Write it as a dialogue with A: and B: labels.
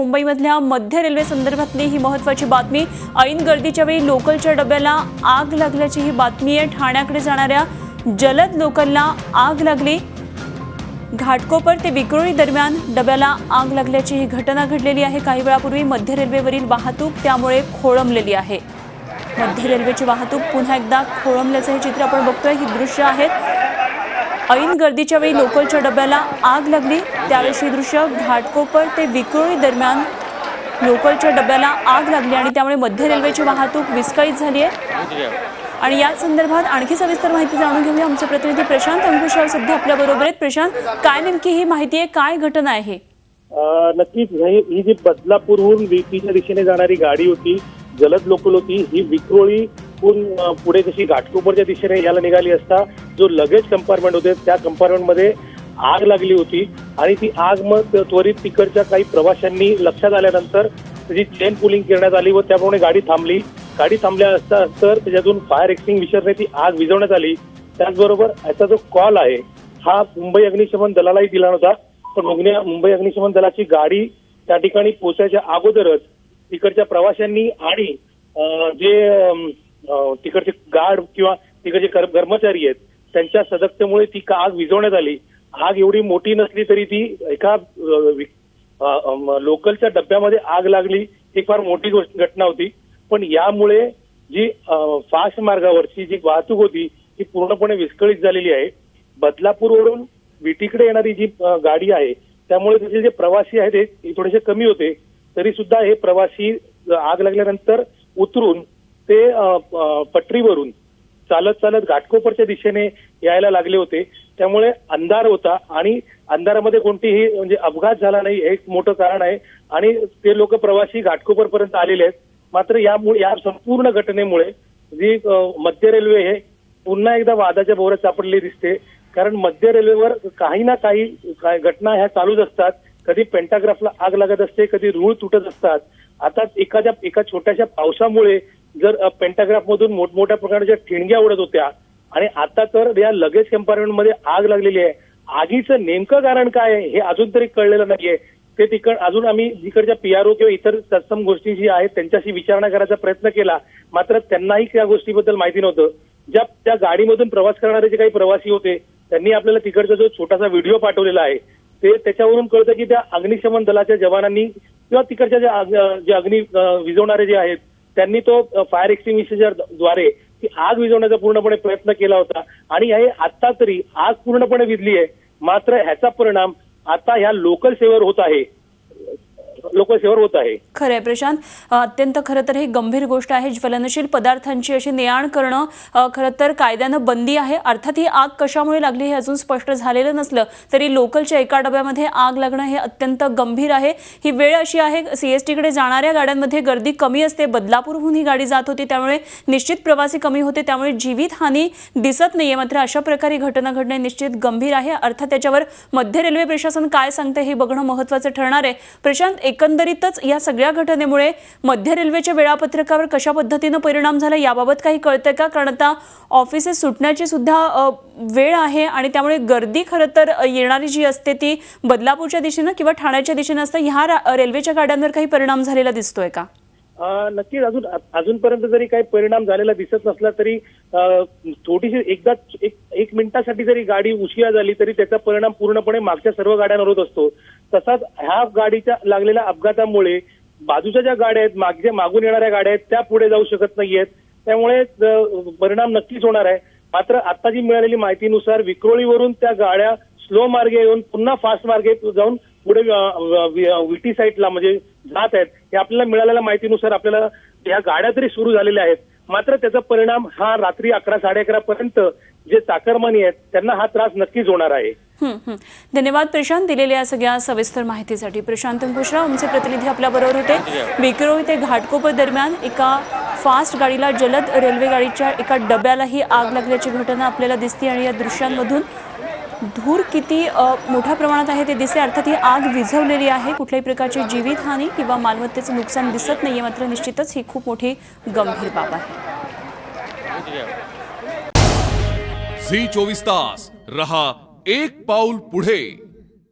A: मुंबईमधल्या मध्य रेल्वे संदर्भातली ही महत्त्वाची बातमी। ऐन गर्दीच्या वेळी लोकलच्या डब्याला आग लागल्याची ही बातमी आहे। ठाण्याकडे जाणाऱ्या जलद लोकलला आग लागली। घाटकोपर ते विक्रोळी दरम्यान डब्याला आग लागल्याची ही घटना घडलेली आहे। काही वेळापूर्वी मध्य रेल्वेवरील वाहतूक त्यामुळे खोळंबलेली आहे। मध्य रेल्वेची वाहतूक पुन्हा एकदा खोळंबल्याचे हे चित्र आपण बघतोय। ही दृश्य आहेत। ऐन गर्दीच्या वेळी लोकलच्या डब्याला आग लागली। त्यावेळी दृश्य घाटकोपर ते विक्रोळी दरम्यान लोकलच्या डब्याला आग लागली आणि त्यामुळे मध्य रेल्वेची वाहतूक विस्कळीत झाली आहे। आणि या संदर्भात आणखी सविस्तर माहिती जाणून घेऊया। आमचे प्रतिनिधी प्रशांत अंकुशराव सध्या आपल्या बरोबर आहेत। प्रशांत, काय नेमकी ही माहिती आहे, काय घटना आहे?
B: नक्कीच ही जी बदलापूरहून विटीच्या दिशेने जाणारी गाडी होती, जलद लोकल होती, ही विक्रोळीहून पुढे जशी घाटकोपरच्या दिशेने याला निघाली असता जो लगेज कंपार्टमेंट होते त्या कंपार्टमेंटमध्ये आग लागली होती आणि ती आग मग त्वरित तिकडच्या काही प्रवाशांनी लक्षात आल्यानंतर त्याची चेन पुलिंग करण्यात आली व त्याप्रमाणे गाडी थांबली। गाडी थांबल्या असता तर त्याच्यातून फायर एक्सटिंग्विशरने ती आग विझवण्यात आली। त्याचबरोबर याचा जो कॉल आहे हा मुंबई अग्निशमन दलालाही दिला नव्हता, पण मुंबई अग्निशमन दलाची गाडी त्या ठिकाणी पोहोचायच्या अगोदरच तिकडच्या प्रवाशांनी आणि जे तिकडचे गार्ड किंवा तिकडचे कर्मचारी आहेत त्यांच्या सतर्कतेमुळे ती आग विझवण्यात आली। आग एवढी मोठी नसली तरी ती एका लोकलच्या डब्यामध्ये आग लागली ही फार मोठी घटना होती। पण यामुळे जी फास्ट मार्गावरची जी वाहतूक होती ती पूर्णपणे विस्कळीत झालेली आहे। बदलापूरवरून विटीकडे येणारी जी गाडी आहे त्यामुळे त्याचे जे प्रवासी आहेत ते थोडेसे कमी होते, तरी सुद्धा हे प्रवासी आग लागल्यानंतर उतरून ते पटरीवरून चालत चालत घाटकोपरच्या दिशेने यायला लागले होते। त्यामुळे अंधार होता आणि अंधारामध्ये कोणतीही म्हणजे अपघात झाला नाही हे एक मोठं कारण आहे आणि ते लोक प्रवासी घाटकोपरपर्यंत आलेले आहेत। मात्र या संपूर्ण घटनेमुळे जी मध्य रेल्वे हे पुन्हा एकदा वादाच्या भोवऱ्यात सापडली दिसते। कारण मध्य रेल्वेवर काही ना काही घटना ह्या चालूच असतात। कधी पेंटाग्राफला आग लागत असते, कधी रूळ तुटत असतात। आता एका छोट्याशा पावसामुळे जर पेंटाग्राफ मधून मोठमोठ्या प्रकारच्या ठिणग्या उडत होत्या आणि आता तर या लगेज कंपार्टमेंटमध्ये आग लागलेली आहे। आगीचं नेमकं कारण काय आहे हे अजून तरी कळलेलं नाहीये। ते अजून आम्ही जिकडच्या पीआरओ किंवा इतर तत्सम गोष्टी जी आहेत त्यांच्याशी विचारणा करायचा प्रयत्न केला, मात्र त्यांनाही त्या गोष्टीबद्दल माहिती नव्हतं। त्या गाडीमधून प्रवास करणारे जे काही प्रवासी होते त्यांनी आपल्याला तिकडचा जो छोटासा व्हिडिओ पाठवलेला आहे ते त्याच्यावरून कळतं की त्या अग्निशमन दलाच्या जवानांनी किंवा तिकडच्या जे अग्नी विझवणारे जे आहेत त्यांनी तो फायर एक्सटिंग्विशरद्वारे ती आग विझवण्याचा पूर्णपणे प्रयत्न केला होता आणि हे आता तरी आग पूर्णपणे विझली आहे। मात्र ह्याचा परिणाम आता ह्या लोकल सेवेवर होत आहे।
A: खरंय प्रशांत, अत्यंत खरं तर ही गंभीर गोष्ट आहे। ज्वलनशील पदार्थांची अशी ने-आण करणं खरं तर कायद्यानं बंदी आहे। अर्थात ही आग कशामुळे लागली हे अजून स्पष्ट झालेलं नसलं तरी लोकलच्या एका डब्यामध्ये आग लागणं हे अत्यंत गंभीर आहे। ही वेळ अशी आहे, सीएसटीकडे जाणाऱ्या गाड्यांमध्ये गर्दी कमी असते। बदलापूरहून ही गाडी जात होती त्यामुळे निश्चित प्रवासी कमी होते, त्यामुळे जीवितहानी दिसत नाहीये। मात्र अशा प्रकारे घटना घडणे निश्चित गंभीर आहे। अर्थात त्याच्यावर मध्य रेल्वे प्रशासन काय सांगते हे बघणं महत्त्वाचं ठरणार आहे। प्रशांत, एकंदरीतच या सगळ्या घटनेमुळे मध्य रेल्वेच्या वेळापत्रकावर कशा पद्धतीने परिणाम झाला याबाबत काही कळतंय का? कारण आता ऑफिसेस सुटण्याची सुद्धा वेळ आहे आणि त्यामुळे गर्दी खरं तर येणारी जी असते ती बदलापूरच्या दिशेने किंवा ठाण्याच्या दिशेने असते। ह्या रेल्वेच्या गाड्यांवर काही परिणाम झालेला दिसतोय का?
B: नक्कीच अजूनपर्यंत जरी काही परिणाम झालेला दिसत नसला तरी थोडीशी एकदा एक मिनिटासाठी जरी गाडी उशिरा झाली तरी त्याचा परिणाम पूर्णपणे मागच्या सर्व गाड्यांवर होत असतो। तसाच ह्या गाडीच्या लागलेल्या अपघातामुळे बाजूच्या ज्या गाड्या आहेत, मागून येणाऱ्या गाड्या आहेत त्या पुढे जाऊ शकत नाहीयेत, त्यामुळे परिणाम नक्कीच होणार आहे। मात्र आता जी मिळालेली माहितीनुसार विक्रोळीवरून त्या गाड्या स्लो मार्गे येऊन पुन्हा फास्ट मार्गे जाऊन पुढे विटी साईडला म्हणजे जात आहेत। हे आपल्याला मिळालेल्या माहितीनुसार आपल्याला या गाड्या तरी सुरू झालेल्या आहेत। मात्र त्याचा परिणाम हा रात्री 11-11:30 पर्यंत जे चाकरमानी आहेत त्यांना हा त्रास नक्कीच होणार आहे।
A: धन्यवाद प्रशांत, दिलेल्या सगळ्या सविस्तर माहितीसाठी। प्रशांत अंकुशराव आमचे प्रतिनिधी आपल्या बरोबर होते। विक्रोळी ते घाटकोपर दरम्यान एका फास्ट गाडीला, जलद रेल्वे गाडीच्या एका डब्याला ही आग लागल्याची घटना आपल्याला दिसते आणि या दृश्यांमधून धूर किती मोठ्या प्रमाणात आहे ते दिसते। अर्थात ही आग विझवलेली आहे, कुठल्याही प्रकारची जीवितहानी किंवा मालमत्तेचं नुकसान दिसत नाहीये। मात्र निश्चितच ही खूप मोठी गंभीर बाब आहे।
C: झी 24 तास रहा एक पाऊल पुढे।